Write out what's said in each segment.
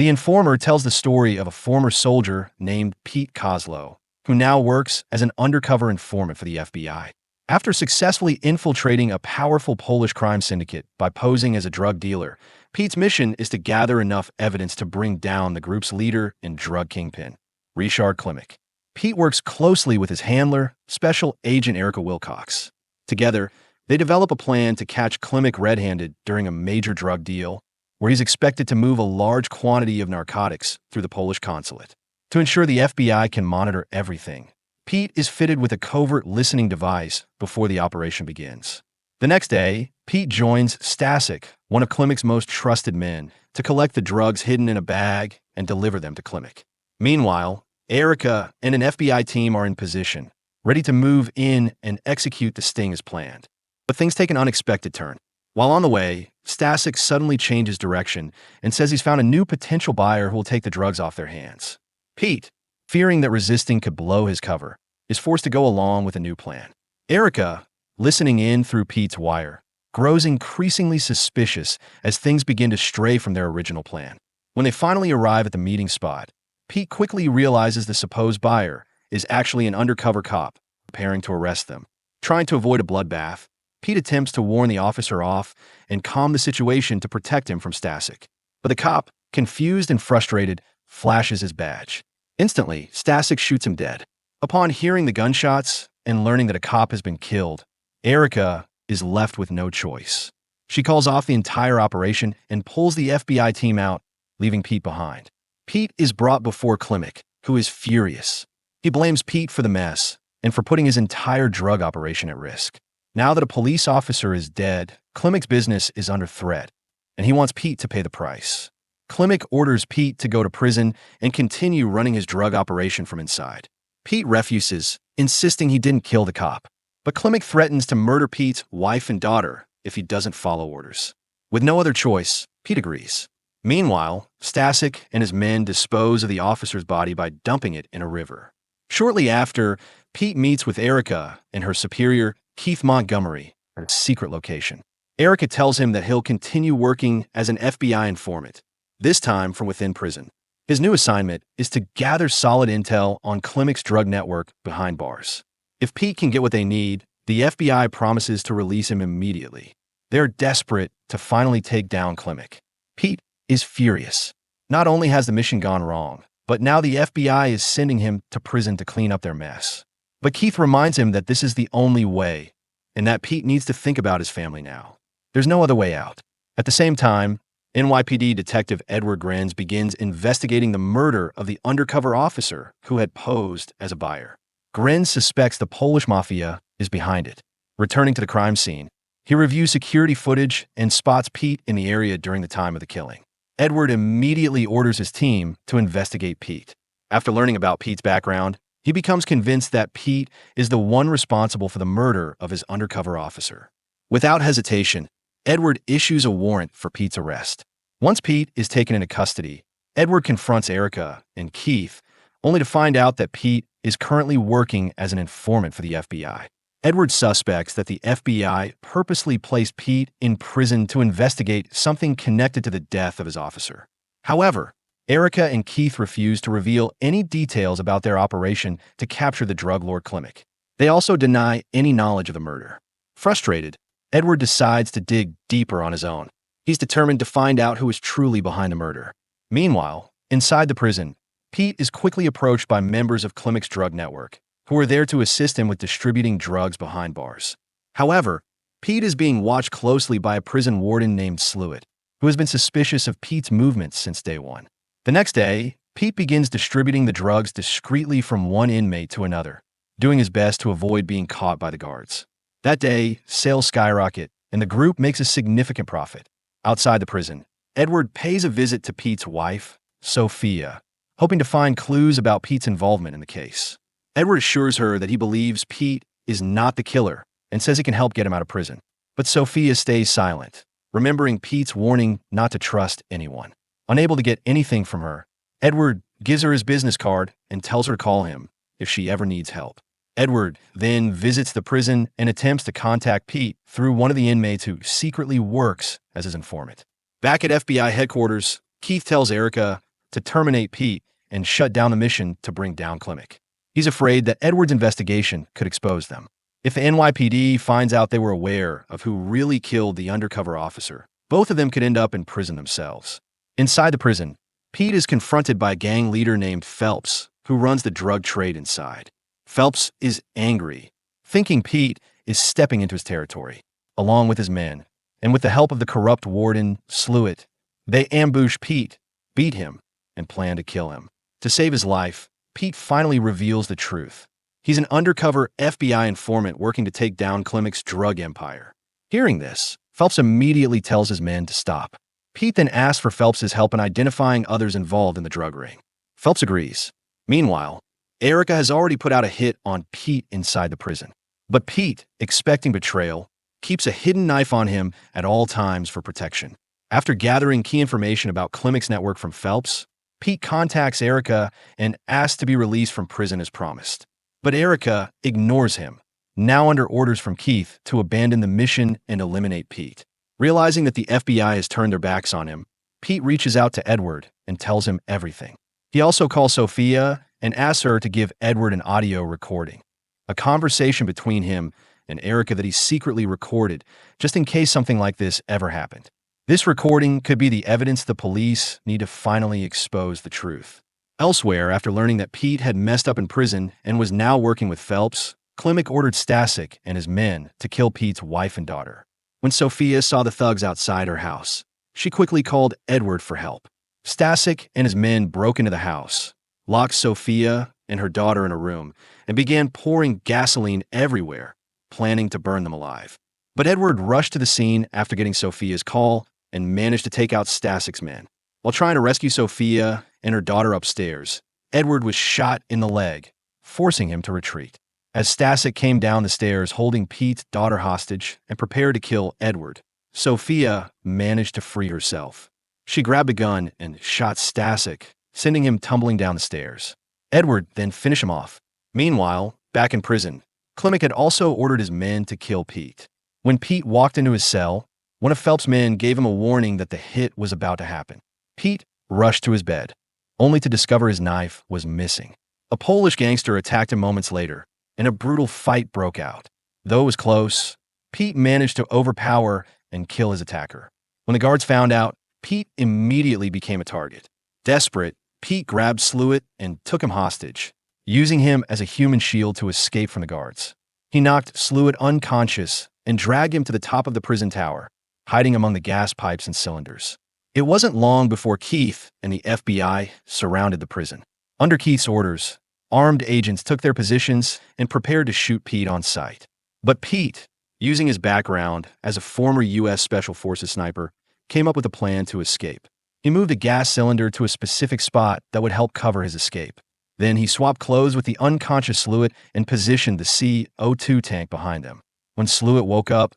The informer tells the story of a former soldier named Pete Koslow, who now works as an undercover informant for the FBI. After successfully infiltrating a powerful Polish crime syndicate by posing as a drug dealer, Pete's mission is to gather enough evidence to bring down the group's leader and drug kingpin, Richard Klimek. Pete works closely with his handler, Special Agent Erica Wilcox. Together, they develop a plan to catch Klimek red-handed during a major drug deal, where he's expected to move a large quantity of narcotics through the Polish consulate. To ensure the FBI can monitor everything, Pete is fitted with a covert listening device before the operation begins. The next day, Pete joins Stasek, one of Klimek's most trusted men, to collect the drugs hidden in a bag and deliver them to Klimek. Meanwhile, Erica and an FBI team are in position, ready to move in and execute the sting as planned. But things take an unexpected turn. While on the way, Stasek suddenly changes direction and says he's found a new potential buyer who will take the drugs off their hands. Pete, fearing that resisting could blow his cover, is forced to go along with a new plan. Erica, listening in through Pete's wire, grows increasingly suspicious as things begin to stray from their original plan. When they finally arrive at the meeting spot, Pete quickly realizes the supposed buyer is actually an undercover cop preparing to arrest them. Trying to avoid a bloodbath, Pete attempts to warn the officer off and calm the situation to protect him from Stasek. But the cop, confused and frustrated, flashes his badge. Instantly, Stasek shoots him dead. Upon hearing the gunshots and learning that a cop has been killed, Erica is left with no choice. She calls off the entire operation and pulls the FBI team out, leaving Pete behind. Pete is brought before Klimek, who is furious. He blames Pete for the mess and for putting his entire drug operation at risk. Now that a police officer is dead, Klimek's business is under threat, and he wants Pete to pay the price. Klimek orders Pete to go to prison and continue running his drug operation from inside. Pete refuses, insisting he didn't kill the cop. But Klimek threatens to murder Pete's wife and daughter if he doesn't follow orders. With no other choice, Pete agrees. Meanwhile, Stasek and his men dispose of the officer's body by dumping it in a river. Shortly after, Pete meets with Erica and her superior, Keith Montgomery, at a secret location. Erica tells him that he'll continue working as an FBI informant, this time from within prison. His new assignment is to gather solid intel on Klimek's drug network behind bars. If Pete can get what they need, the FBI promises to release him immediately. They're desperate to finally take down Klimek. Pete is furious. Not only has the mission gone wrong, but now the FBI is sending him to prison to clean up their mess. But Keith reminds him that this is the only way, and that Pete needs to think about his family now. There's no other way out. At the same time, NYPD Detective Edward Grenz begins investigating the murder of the undercover officer who had posed as a buyer. Grenz suspects the Polish mafia is behind it. Returning to the crime scene, he reviews security footage and spots Pete in the area during the time of the killing. Edward immediately orders his team to investigate Pete. After learning about Pete's background, he becomes convinced that Pete is the one responsible for the murder of his undercover officer. Without hesitation, Edward issues a warrant for Pete's arrest. Once Pete is taken into custody, Edward confronts Erica and Keith, only to find out that Pete is currently working as an informant for the FBI. Edward suspects that the FBI purposely placed Pete in prison to investigate something connected to the death of his officer. However, Erica and Keith refuse to reveal any details about their operation to capture the drug lord Klimek. They also deny any knowledge of the murder. Frustrated, Edward decides to dig deeper on his own. He's determined to find out who is truly behind the murder. Meanwhile, inside the prison, Pete is quickly approached by members of Klimek's drug network, who are there to assist him with distributing drugs behind bars. However, Pete is being watched closely by a prison warden named Sluit, who has been suspicious of Pete's movements since day one. The next day, Pete begins distributing the drugs discreetly from one inmate to another, doing his best to avoid being caught by the guards. That day, sales skyrocket, and the group makes a significant profit. Outside the prison, Edward pays a visit to Pete's wife, Sophia, hoping to find clues about Pete's involvement in the case. Edward assures her that he believes Pete is not the killer and says he can help get him out of prison. But Sophia stays silent, remembering Pete's warning not to trust anyone. Unable to get anything from her, Edward gives her his business card and tells her to call him if she ever needs help. Edward then visits the prison and attempts to contact Pete through one of the inmates who secretly works as his informant. Back at FBI headquarters, Keith tells Erica to terminate Pete and shut down the mission to bring down Klimek. He's afraid that Edward's investigation could expose them. If the NYPD finds out they were aware of who really killed the undercover officer, both of them could end up in prison themselves. Inside the prison, Pete is confronted by a gang leader named Phelps, who runs the drug trade inside. Phelps is angry, thinking Pete is stepping into his territory, along with his men, and with the help of the corrupt warden, Sluitt, they ambush Pete, beat him, and plan to kill him. To save his life, Pete finally reveals the truth. He's an undercover FBI informant working to take down Klimek's drug empire. Hearing this, Phelps immediately tells his men to stop. Pete then asks for Phelps' help in identifying others involved in the drug ring. Phelps agrees. Meanwhile, Erica has already put out a hit on Pete inside the prison. But Pete, expecting betrayal, keeps a hidden knife on him at all times for protection. After gathering key information about Klimek's network from Phelps, Pete contacts Erica and asks to be released from prison as promised. But Erica ignores him, now under orders from Keith to abandon the mission and eliminate Pete. Realizing that the FBI has turned their backs on him, Pete reaches out to Edward and tells him everything. He also calls Sophia and asks her to give Edward an audio recording, a conversation between him and Erica that he secretly recorded just in case something like this ever happened. This recording could be the evidence the police need to finally expose the truth. Elsewhere, after learning that Pete had messed up in prison and was now working with Phelps, Klimek ordered Stasek and his men to kill Pete's wife and daughter. When Sophia saw the thugs outside her house, she quickly called Edward for help. Stasek and his men broke into the house, locked Sophia and her daughter in a room, and began pouring gasoline everywhere, planning to burn them alive. But Edward rushed to the scene after getting Sophia's call and managed to take out Stasek's men. While trying to rescue Sophia and her daughter upstairs, Edward was shot in the leg, forcing him to retreat. As Stasek came down the stairs holding Pete's daughter hostage and prepared to kill Edward, Sophia managed to free herself. She grabbed a gun and shot Stasek, sending him tumbling down the stairs. Edward then finished him off. Meanwhile, back in prison, Klimek had also ordered his men to kill Pete. When Pete walked into his cell, one of Phelps' men gave him a warning that the hit was about to happen. Pete rushed to his bed, only to discover his knife was missing. A Polish gangster attacked him moments later, and a brutal fight broke out. Though it was close, Pete managed to overpower and kill his attacker. When the guards found out, Pete immediately became a target. Desperate, Pete grabbed Sluitt and took him hostage, using him as a human shield to escape from the guards. He knocked Sluitt unconscious and dragged him to the top of the prison tower, hiding among the gas pipes and cylinders. It wasn't long before Keith and the FBI surrounded the prison. Under Keith's orders, armed agents took their positions and prepared to shoot Pete on sight. But Pete, using his background as a former U.S. Special Forces sniper, came up with a plan to escape. He moved a gas cylinder to a specific spot that would help cover his escape. Then he swapped clothes with the unconscious Sluitt and positioned the CO2 tank behind him. When Sluitt woke up,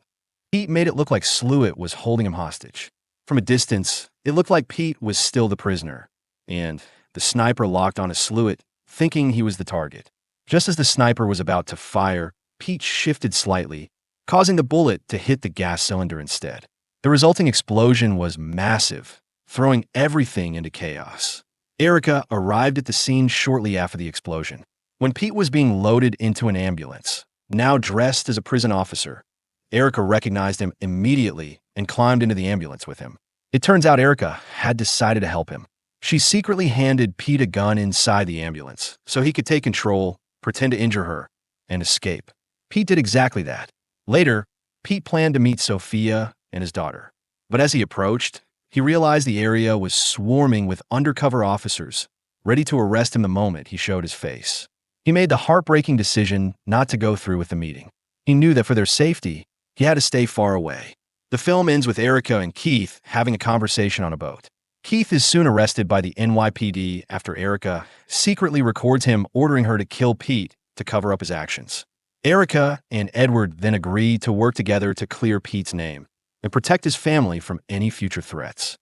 Pete made it look like Sluitt was holding him hostage. From a distance, it looked like Pete was still the prisoner, and the sniper locked onto Sluitt, thinking he was the target. Just as the sniper was about to fire, Pete shifted slightly, causing the bullet to hit the gas cylinder instead. The resulting explosion was massive, throwing everything into chaos. Erica arrived at the scene shortly after the explosion. When Pete was being loaded into an ambulance, now dressed as a prison officer, Erica recognized him immediately and climbed into the ambulance with him. It turns out Erica had decided to help him. She secretly handed Pete a gun inside the ambulance so he could take control, pretend to injure her, and escape. Pete did exactly that. Later, Pete planned to meet Sophia and his daughter. But as he approached, he realized the area was swarming with undercover officers, ready to arrest him the moment he showed his face. He made the heartbreaking decision not to go through with the meeting. He knew that for their safety, he had to stay far away. The film ends with Erica and Keith having a conversation on a boat. Keith is soon arrested by the NYPD after Erica secretly records him ordering her to kill Pete to cover up his actions. Erica and Edward then agree to work together to clear Pete's name and protect his family from any future threats.